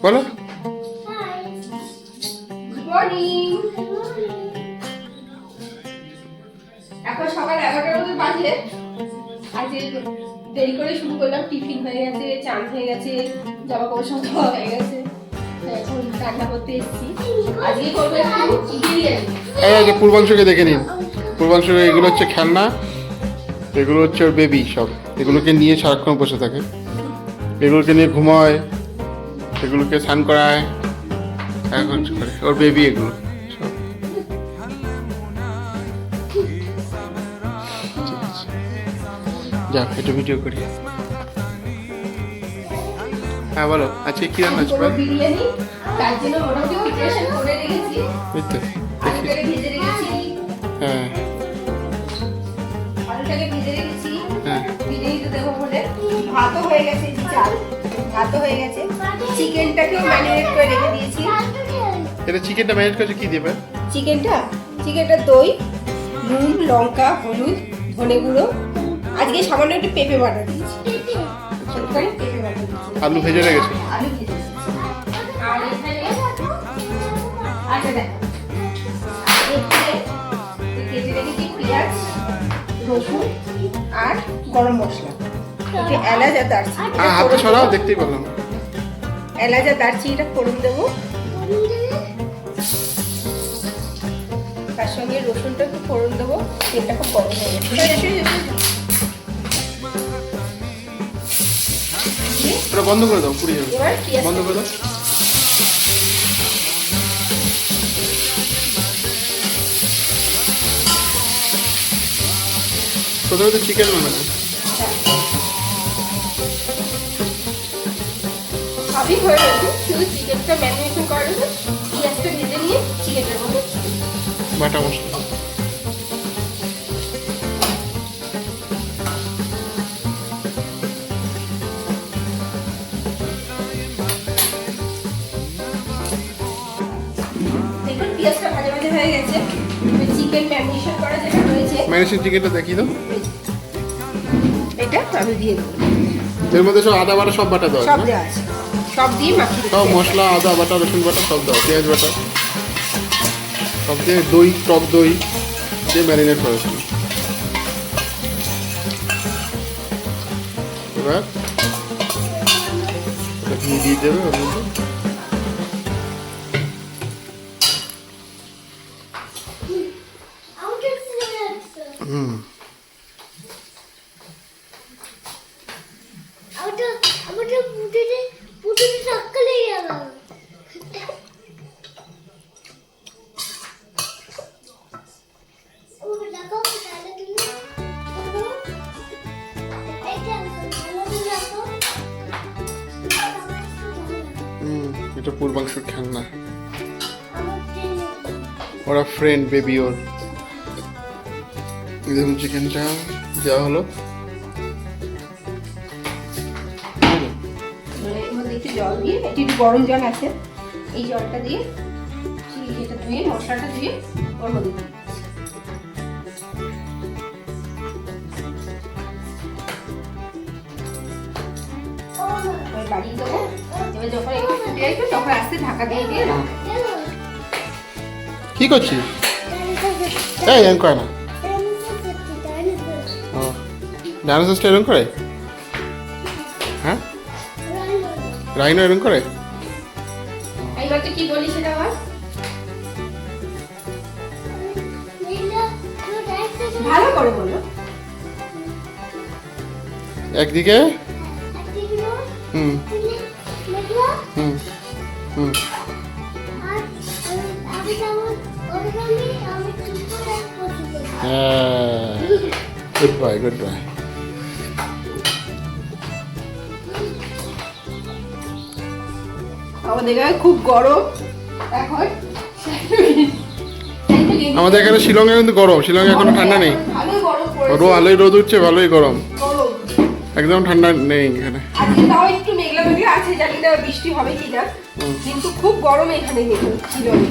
বলো। মর্নিং। এখন সকাল 11টার মতো বাজে। আজকে দেরি করে শুরু করলাম, টিফিন হয়ে গেছে, চান হয়ে গেছে, জামা কাপড় সব ধোয়া হয়ে গেছে। এখন রান্না করতে এসেছি। আজকে করবো একটু বিরিয়ানি। এই যে পূর্বাংশকে দেখে নিন। পূর্বাংশ এগুলো হচ্ছে খেলনা, এগুলো হচ্ছে ওর বেবি সব। এগুলোকে নিয়ে সারাক্ষণ বসে থাকে, এগুলোকে নিয়ে ঘুমায়, এগুলোকে স্নান করায়, এখন করে ওর বেবি এগুলো সব। ঠিক আছে, যাক একটু ভিডিও করি। হ্যাঁ বলো, আজকে কি রান্না হচ্ছে? বিরিয়ানি, তার জন্য মোটামুটি প্রিপারেশন করে রেখেছি। বুঝতে আলুটাকে ভেজে রেখেছি। হ্যাঁ আলুটাকে ভেজে রেখেছি। হ্যাঁ বিরিয়ানিতে দেবো বলে ভাতও হয়ে গেছে, চাল ভাতও হয়ে গেছে। চিকেনটাকেও ম্যারিনেট করে রেখে দিয়েছি। এটা চিকেনটা ম্যারিনেট করেছে কি দেবে? চিকেনটা দই, নুন, লঙ্কা, হলুদ, ধনে গুঁড়ো, আজকে সামান্য একটু পেঁপে বাটা দিয়েছি। পেঁপে বাটা দিয়েছি। আলু ভেজে রেখেছে। আলু ভেজে দিয়েছি। আর এখানে আচ্ছা দেখ, কেটে রেখেছি পেঁয়াজ, রসুন আর গরম মশলা, একটু এলাচ আর দারচিনি। হাতে ছড়াও, দেখতেই পেলাম। এলাচ আর দারচিনিটা ফোড়ন দেবো, তার সঙ্গে রসুনটা একটু ফোড়ন দেবো। তেলটা খুব গরম হয়ে গেছে, ওটা বন্ধ করে দাও, পুড়ে যাবে। এবার পেঁয়াজ বন্ধ করে দাও। প্রথমে তো চিকেন বানাবো। সবই হয়ে গেছে, শুধু চিকেনটা ম্যারিনেশন করা রয়েছে। পেঁয়াজটা ভেজে নিয়ে চিকেনের মধ্যে বাটা মশলা। দেখুন পেঁয়াজটা ভাজা ভাজা হয়ে গেছে। চিকেন ম্যারিনেশন করা যেটা রয়েছে, ম্যারিনেশন চিকেনটা দেখিয়ে দাও। এটা আমি দিয়ে দেবো। এর মধ্যে সব আদা বাটা সব বাটা দাও, সব দেওয়া আছে, সব দিয়ে মাখিয়ে সব মশলা, আদা বাটা, রসুন বাটা সব দাও, পেঁয়াজ বাটা সব দিয়ে, দই, টক দই দিয়ে ম্যারিনেট করেছিল। এবার ঘি দিয়ে দেবে ওর মধ্যে। হুম এটা পূর্বাংশুর খেলনা, ওরা ফ্রেন্ড বেবি ওর। দেখুন চিকেনটা দেওয়া হলো। এর মধ্যে একটু জল দিয়ে, একটু গরম জল আছে, এই জলটা দিয়ে এটা ধুয়ে মশলাটা দিয়ে ওর মধ্যে দিয়ে বাড়িয়ে দেবো। এবার যখন একটু ফুটে আসবে তখন আস্তে ঢাকা দিয়ে দিয়ে কি করছিস? এই এরকম করে না। ও ডাইনোসরটা এরকম করে? হ্যাঁ, রাইনো এরকম করে? এইবার তুই কি বলি সেটা আবার ভালো করে বলো। একদিকে হুম হুম হুম হ্যাঁ, গুড বাই গুড বাই। আমাদের এখানে খুব গরম এখন। আমাদের এখানে শিলংয়ে কিন্তু গরম, শিলংয়ে এখনো ঠান্ডা নেই। ভালোই গরম পড়েছে। ভালোই রোদ উঠছে, ভালোই গরম, গরম। একদম ঠান্ডা নেই এখানে। আজকে তাও একটু মেঘলা মেঘলা আছে, জানি না বৃষ্টি হবে কিনা, কিন্তু খুব গরম এখানে শিলংয়ে।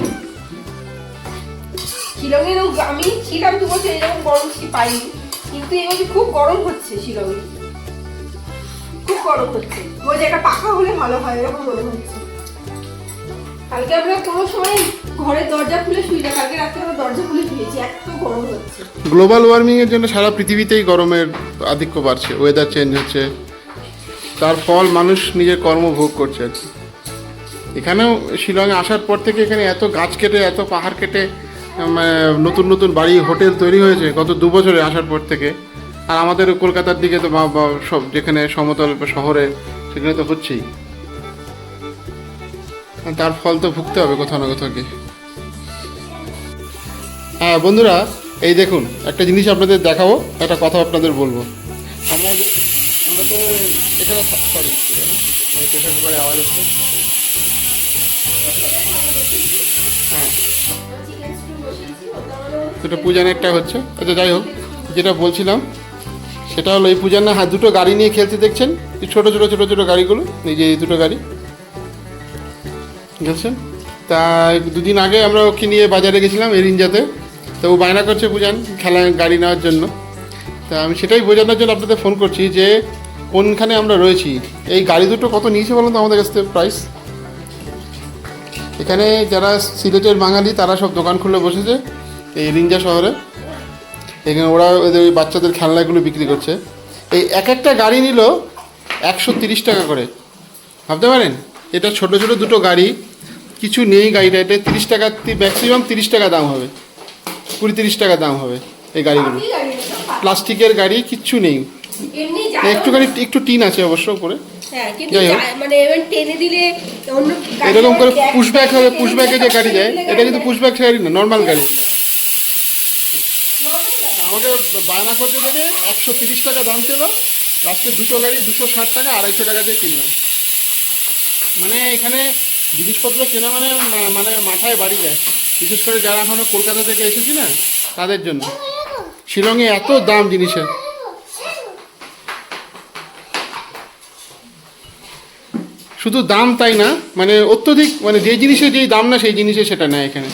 শিলংয়ে আমি ছিলাম 2 বছর, এরকম গরম পাইনি, কিন্তু এই খুব গরম হচ্ছে শিলংয়ে, খুব গরম হচ্ছে। ওই যে একটা পাখা হলে ভালো হয় এরকম মনে হচ্ছে। কালকে আমরা কোনো সময় ঘরের দরজা খুলে শুই না, কালকে রাত্রে আমরা দরজা খুলে শুয়েছি, এত গরম হচ্ছে। গ্লোবাল ওয়ার্মিং এর জন্য সারা পৃথিবীতেই গরমের আধিক্য বাড়ছে, ওয়েদার চেঞ্জ হচ্ছে, তার ফল মানুষ নিজের কর্ম ভোগ করছে আর কি। এখানেও শিলংয়ে আসার পর থেকে এখানে এত গাছ কেটে, এত পাহাড় কেটে নতুন নতুন বাড়ি, হোটেল তৈরি হয়েছে গত 2 বছরে আসার পর থেকে। আর আমাদের কলকাতার দিকে তো সব যেখানে সমতল শহরে সেখানে তো হচ্ছেই, তার ফল তো ভুগতে হবে কোথাও না কোথাও গিয়ে। হ্যাঁ বন্ধুরা, এই দেখুন একটা জিনিস আপনাদের দেখাবো, একটা কথা আপনাদের বলবো। আমরা আমরা তো এখানে সরি প্রেশার কুকারে আওয়াজ হচ্ছে। হ্যাঁ, দুটো পূজান একটা হচ্ছে। আচ্ছা যাই হোক, যেটা বলছিলাম সেটা হলো এই পূজার না, হ্যাঁ দুটো গাড়ি নিয়ে খেলতে দেখছেন, এই ছোটো ছোটো ছোটো ছোটো গাড়িগুলো, এই যে এই দুটো গাড়ি বুঝছেন। তা 2 দিন আগে আমরা ওকে নিয়ে বাজারে গেছিলাম এরিঞ্জাতে, তো ও বায়না করছে পূজান খেলা গাড়ি নেওয়ার জন্য। তা আমি সেটাই বোঝানোর জন্য আপনাদের ফোন করছি যে কোনখানে আমরা রয়েছি। এই গাড়ি দুটো কত নিয়েছে বলুন তো আমাদের কাছ থেকে প্রাইস। এখানে যারা সিলেটের বাঙালি তারা সব দোকান খুলে বসেছে এই রিঞ্জা শহরে। এখানে ওরা ওদের ওই বাচ্চাদের খেলনাগুলো বিক্রি করছে। এই একটা গাড়ি নিল 130 টাকা করে, ভাবতে পারেন। এটা ছোট ছোট দুটো গাড়ি, কিছু নেই গাড়িটা, এটা 30 টাকা, ম্যাক্সিমাম 30 টাকা দাম হবে, 20-30 টাকা দাম হবে এই গাড়িগুলো। প্লাস্টিকের গাড়ি, কিচ্ছু নেই, একটুখানি একটু টিন আছে অবশ্য উপরে। যাই হোক, এরকম করে পুশব্যাক হবে, পুশব্যাকে যে গাড়ি যায়, এটা কিন্তু পুশব্যাক গাড়ি না, নর্মাল গাড়ি। আমাকে বায়না করতে দেবে 130 টাকা দাম ছিল, লাস্টে দুটো গাড়ি 260 টাকা, 250 টাকা দিয়ে কিনলাম। মানে এখানে জিনিসপত্র কেনা মানে মানে মাথায় বাড়ি যায়, বিশেষ করে যারা এখনো কলকাতা থেকে এসেছি না তাদের জন্য। শিলংয়ে এত দাম জিনিসের, শুধু দাম তাই না, মানে অত্যধিক, মানে যে জিনিসের যেই দাম না সেই জিনিসে সেটা নেয় এখানে।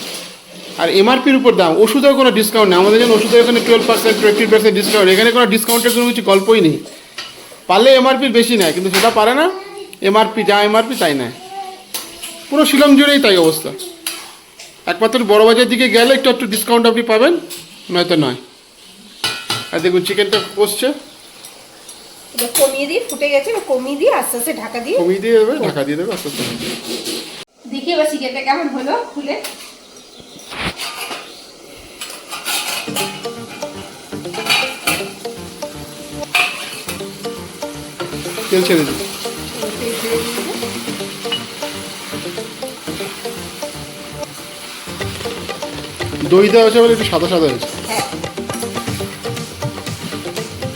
আর এমআরপির উপর দাম, ওষুধেও কোনো ডিসকাউন্ট নেই। আমাদের যেমন ওষুধের এখানে 12%, 20% ডিসকাউন্ট, এখানে কোনো ডিসকাউন্টের কোনো কিছু গল্পই নেই। পারলে এমআরপির বেশি নেয়, কিন্তু সেটা পারে না, এমআরপি যা এমআরপি তাই নেয়। পুরো শিলং জুড়েই তাই অবস্থা। একমাত্র বড়বাজার দিকে গেলে একটু ডিসকাউন্ট আপনি পাবেন, নয়তো নয়। আর দেখুন চিকেনটা কষছে, কমিয়ে দিয়ে ফুটে গেছে, কমিয়ে দিয়ে আস্তে আস্তে ঢাকা দিয়ে দেবে, ঢাকা দিয়ে দেবে আস্তে আস্তে। দেখি এবার চিকেনটা কেমন হলো খুলে। তেল ছেড়ে দিই। দই দেওয়া হয়েছে বলে একটু সাদা সাদা হয়েছে। হ্যাঁ,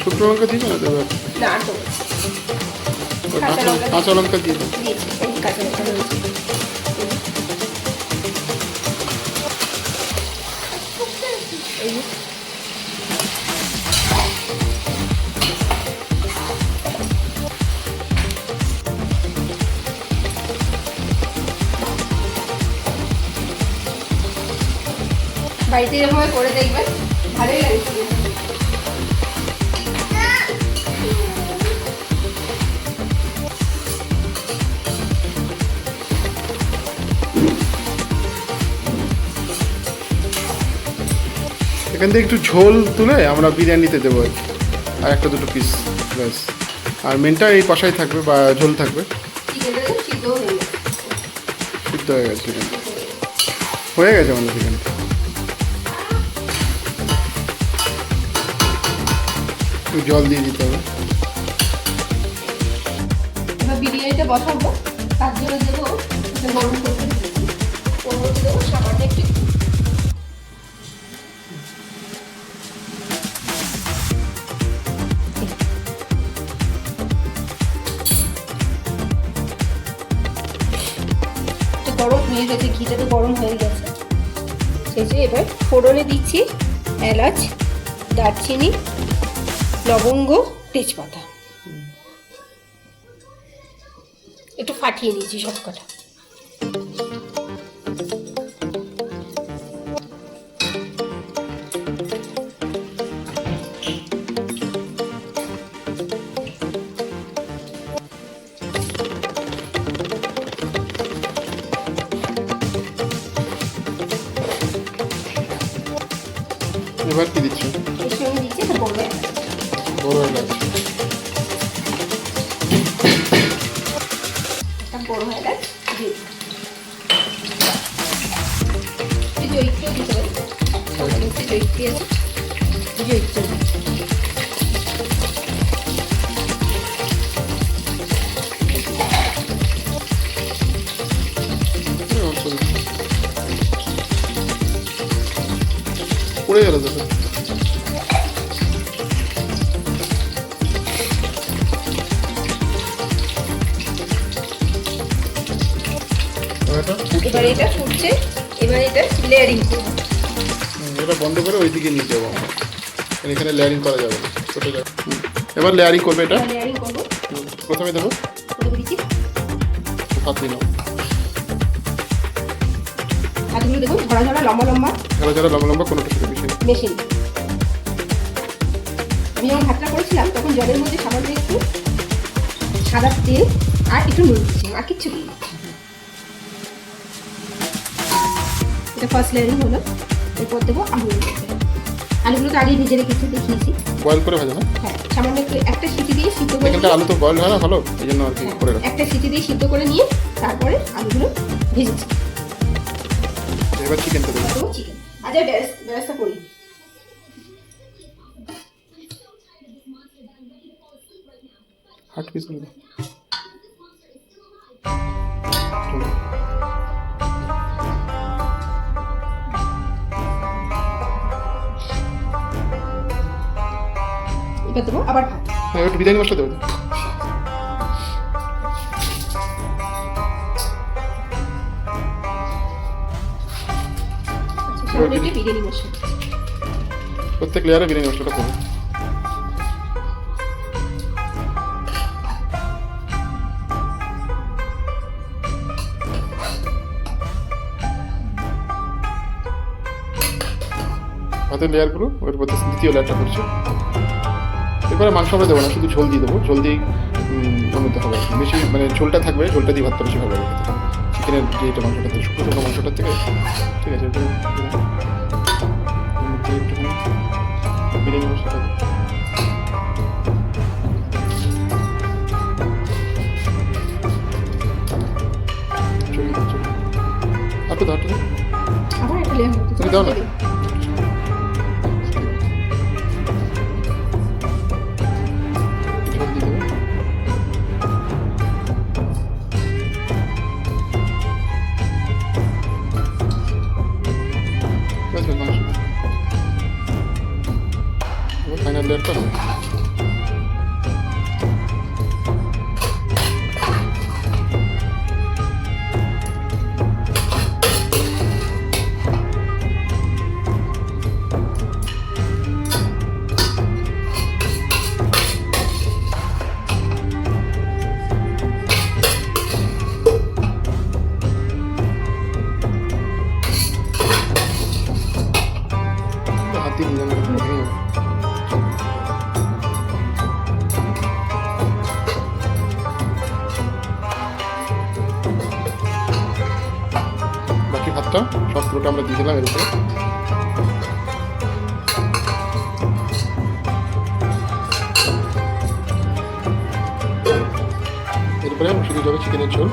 শুকনো লঙ্কা দিই না দেবে, না তো কাঁচা লঙ্কা দিয়ে দেবে। কাঁচা লঙ্কা রয়েছে। বাড়িতে এরকম করে দেখবেন, ভালোই লাগে। এখান থেকে একটু ঝোল তুলে আমরা বিরিয়ানিতে দেবো আর একটা দুটো পিস ব্যাস। আর মেনটা এই কষাই থাকবে বা ঝোল থাকবে। সিদ্ধ হয়ে গেছে, হয়ে গেছে আমাদের এখানে। জল দিয়ে দিতে হবে। এবার বিরিয়ানিটা বসাবো, তার জন্য দেবো গরম করতে দিয়েছি, ওর মধ্যে দেবো সামান্য একটু গরম হয়ে গেছে, ঘিটা তো গরম হয়ে গেছে। শেষে এবার ফোড়নে দিচ্ছি এলাচ, দারচিনি, লবঙ্গ, তেজপাতা, একটু ফাটিয়ে নিয়েছি সব কটা। এবার কি দিচ্ছি? এর সঙ্গে দিচ্ছি একটা বড় এলাচ। বড় এলাচ। একটা বড় এলাচ দিয়ে দিচ্ছি। জৈত্রী দিতে পারি, জৈত্রী আছে, জৈত্রী পড়ে গেল দেখো। এবার এটা ফুটছে, এবার এটা লেয়ারিং করবো। এটা বন্ধ করে ওইদিকে নিয়ে যাবো আমরা, এখানে লেয়ারিং করা যাবে না, ছোটো যাবে। এবার লেয়ারিং করবে এটা। লেয়ারিং করবো, প্রথমে দেবো হাত দিন, হাতগুলো দেখুন ঝরা ঝরা লম্বা লম্বা, যারা লম্বা লম্বা কোনোটা সেটা বেশি মেশিন। আমি যখন ভাতটা করেছিলাম তখন জলের মধ্যে সামান্য একটু সাদা তেল আর একটু নুন দিচ্ছি, আর কিচ্ছু দিই। এটা ফার্স্ট লেয়ারিং হলো। এরপর দেবো আলুগুলো। আলুগুলো তো আগেই ভেজে রেখেছি, দেখিয়েছি। বয়েল করে ভাজা না? হ্যাঁ, সামান্য একটু একটা সিটি দিয়ে সিদ্ধ করে এখানটা আলু তো বয়েল হয় না ভালো, এই জন্য আর কি করে রাখো। একটা সিটি দিয়ে সিদ্ধ করে নিয়ে তারপরে আলুগুলো ভেজেছি। এবার চিকেনটা দেবো। দেবো চিকেন। আচ্ছা, ব্যবস্থা করি। হাট পিস করে দাও। এবার দেবো আবার ভাত। হ্যাঁ, একটু বিরিয়ানি মশলা দেবো। সামান্য একটু বিরিয়ানি মশলা। প্রত্যেক লেয়ারে বিরিয়ানি মশলাটা দেবো। ভাতের লেয়ারগুলো ওর মধ্যে দ্বিতীয় লেয়ারটা করছি। এবারে মাংস আমরা দেবো না, শুধু ঝোল দিয়ে দেবো। ঝোল দিয়ে বানাতে হবে, বেশি মানে ঝোলটা থাকবে, ঝোলটা দিয়ে ভাতটা বেশি ভালো লাগে খেতে। চিকেনের যেটা মাংসটা থেকে শুকনো শুকনো মাংসটার থেকে, ঠিক আছে। একটুখানি বিরিয়ানি মশলাটা দেবো। একটু দাও, একটু দাও। আবার একটা লেয়ার মতো তুমি দাও না। ঝোল দিয়ে দেবো। ব্যাস, মাংস। এবার ফাইনাল লেয়ারটা হবে। হাত দিয়ে নিয়ে যাবো, ভেঙে যাবে। বাকি ভাতটা সব পুরোটা আমরা দিয়ে দিলাম এর উপরে। এরপরে শুধু যাবে চিকেনের ঝোল।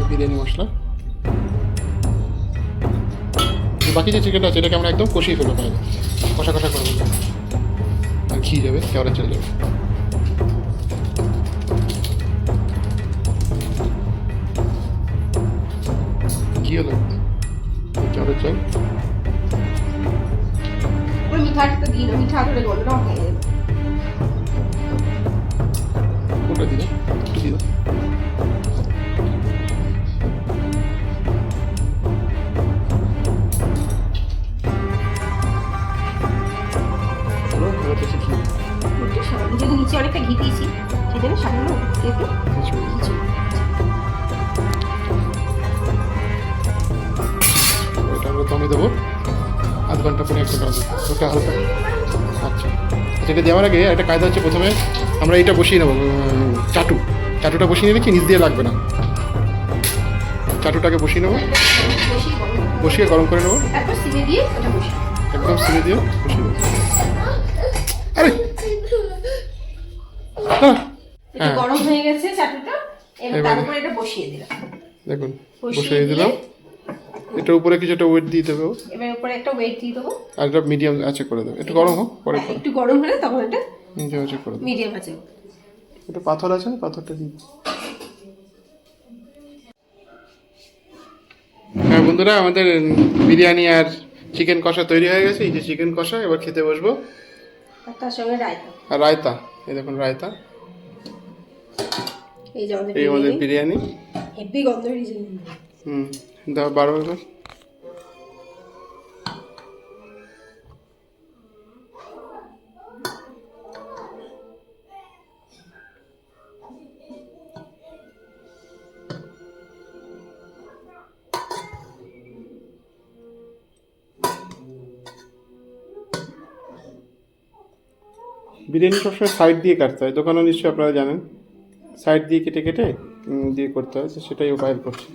বিরিয়ানি মশলা। বাকি যে চিকেনটা আছে এটাকে আমরা একদম কষিয়ে ফেলবো, তাহলে কষা কষা করবো, আর ঘি যাবে, কেওড়া চলে যাবে। ঘি হলো, কেওড়া চাল। ওই মিঠাটা দিই না, মিঠা ধরে গন্ধটা হয়ে যাবে। কোনটা দিলে একটু দিয়ে দাও। যদি নিচে অনেকটা ঘি দিয়েছি সেজন্য সামান্য একটু এটা আমরা দমে দেবো আধ ঘন্টা পরে, 1 ঘন্টা ওটা হালকা। আচ্ছা, যেটা দেওয়ার আগে একটা কায়দা হচ্ছে, প্রথমে আমরা এটা বসিয়ে নেবো, চাটুটা বসিয়ে নিলে কি নিচ দিয়ে লাগবে না। চাটুটাকে বসিয়ে নেবো, বেশি গরম বসিয়ে গরম করে নেবো, তারপর সিমে দিয়ে ওটা বসে একদম সিমে দিয়ে বসিয়ে দেবো। আরে এটা হ্যাঁ গরম হয়ে গেছে চাটুটা, এবার তার এবারে- উপরে এটা বসিয়ে দিলাম। দেখুন বসিয়ে বসিয়ে দিলাম। এটার উপরে কিছুটা ওয়েট দিয়ে দেবে ও। এবার উপরে একটা ওয়েট দিয়ে দেবো। আর এটা মিডিয়াম আছে করে দেবে, একটু গরম হোক পরে হ্যাঁ, একটু গরম হলে তখন এটা মিডিয়াম আছে করে দেবে। মিডিয়াম আছে। এটা পাথর আছে না, পাথরটা দিই। হ্যাঁ বন্ধুরা, আমাদের বিরিয়ানি আর চিকেন কষা তৈরি হয়ে গেছে। এই যে চিকেন কষা, এবার খেতে বসবো। আর তার সঙ্গে রায়তা। আর রায়তা, এই দেখুন রায়তা। এই যে আমাদের এই আমাদের বিরিয়ানি, বিরিয়ানি। হেভি গন্ধ বেরিয়েছে। দাও বারবার করে। বিরিয়ানি সবসময় সাইড দিয়ে কাটতে হয়, দোকানও নিশ্চয়ই আপনারা জানেন। সাইড দিয়ে কেটে কেটে দিয়ে করতে হয়, তো সেটাই ও বাইর করছে।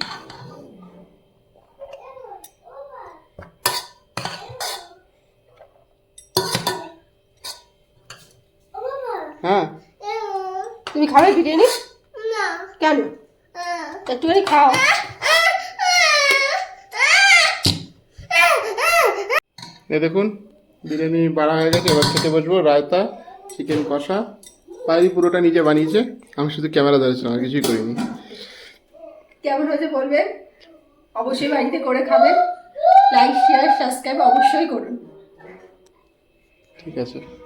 হ্যাঁ তুমি খাবে বিরিয়ানি? কেন? একটুখানি খাও। এই দেখুন বিরিয়ানি বাড়া হয়ে গেছে, এবার খেতে বসবো। রায়তা, চিকেন কষা, পায়েরি পুরোটা নিজে বানিয়েছে, আমি শুধু ক্যামেরা ধরেছিলাম, আর কিছুই করিনি। কেমন হয়েছে বলবেন, অবশ্যই বাড়িতে করে খাবেন। লাইক শেয়ার সাবস্ক্রাইব অবশ্যই করুন। ঠিক আছে।